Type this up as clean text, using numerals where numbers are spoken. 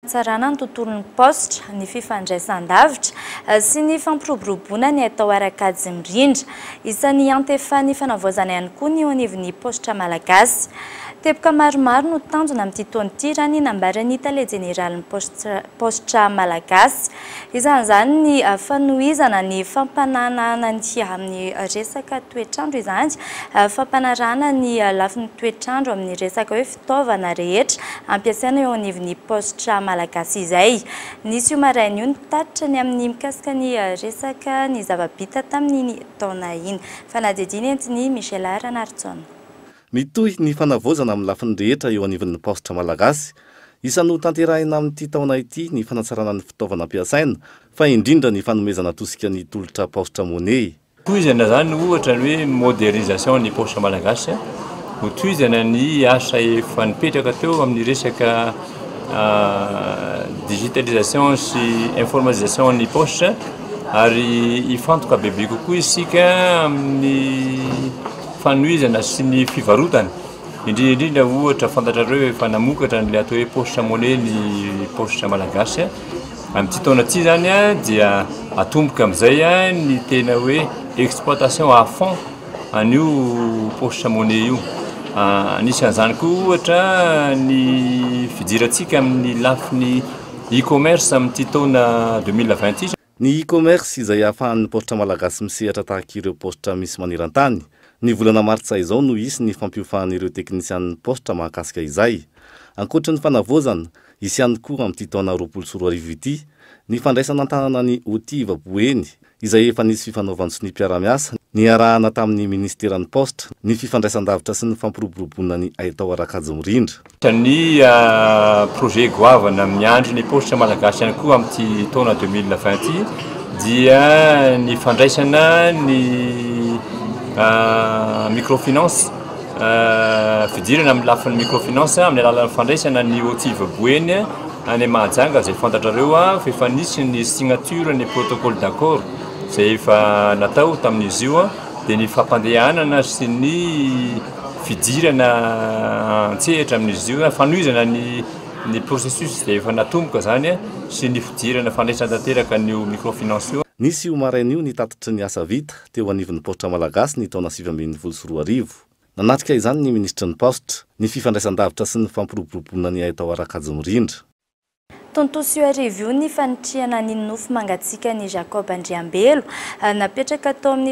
Sarana ny tontolon'ny postra, ny fifandraisan-davitra sy ny fampiroboroboana ny atao ara-kajy mirindra. Isan'ny antefa ny fanavaozana ihany koa ny anivon'ny postra malagasy. Teboka maromaro no tanjona amin'ity taona ity raha ny nambaran'ny Tale Jeneralin'ny postra malagasy. Isan'izany ny fanohizana ny fampananana ny amin'ny resaka toetrandro izany, fampanarahana ny lafin'ny toetrandro amin'ny resaka hoe fitaovana rehetra ampiasaina eo anivon'ny postra malagasy izay. Nisy io maraina io ny tatitra ny amin'ny mikasika ny resaka ny zava-bita tamin'iny taona iny. Fanadihadiana entiny Michel Ranaritsona. Mitohy ny fanavaozana amin'ny lafiny rehetra eo anivon'ny postra malagasy. Isan'ny tanterahina amin'ity taona ity ny fanatsarana ny fitaovana ampiasaina, fa indrindra ny fanomezana tosika ny tolotra postra monnaie. Tohizana zany ohatra ny hoe modernisation ny postra malagasy, ho tohizana ny asa efa nipetraka teo amin'ny resaka digitalisation sy informatisation ny postra, ary ifantoka bebe kokoa isika amin'ny fanohizana sy ny fivarotana. Indrindra ohatra fantatrareo efa namokatra ny atao hoe postra monnaie ny postra malagasy. Amin'ity taona ity zany dia atomboka amin'izay ny tena hoe exploitation à fond an'io postra monnaie io. Anisan'izany koa ohatra ny fidirantsika amin'ny lafiny e-commerce amin'ity taona 2020. Ny e-commerce izay ahafahan'ny postra malagasy misehatra tahaka ireo postra misy maneran-tany. Ny volana martsa izao no isy ny fampiofan'ireo teknisian'ny postra mahakasika izay. Ankoatra ny fanavaozana, isy ihany koa amin'ity taona 2024 ity, ny fandraisana an-tanana ny Oti Vaboeny, izay efa nisy fifanaovana sy ny mpiara-miasa, ny arahana tamin'ny ministeran'ny postra, ny fifandraisan-davitra sy ny fampiroboroboana ny atao ara-kajy mirindra. Ny projet goavana amin'ny andro ny postra malagasy ihany koa amin'ity taona 2020 dia ny fandraisana ny microfinance, fidirana amin'ny lafin'ny microfinance amin'ny alalan'ny fandraisana ny Oti Vaboeny any Mahajanga, izay fantatrareo fa efa nisy ny signature ny protocole d'accord izay efa natao tamin'izy io, dia ny fampandehanana sy ny fidirana antsehatra amin'izy io, fanohizana ny processus izay efa natomboka zany sy ny fidirana fandraisan-tanteraka ny microfinance io. Nisy io maraina io ny tatitry ny asa vita teo anivon'ny postra malagasy ny taona 2024. Nanatrika izany ny ministra ny postra, ny fifandraisan-davitra sy ny fampiroboroboana ny atao ara-kajy mirindra. Tontosy io arivo io ny fanitrihana ny nofo mangatsiaka ny Jacob Andriambelo napetraka tao amin'ny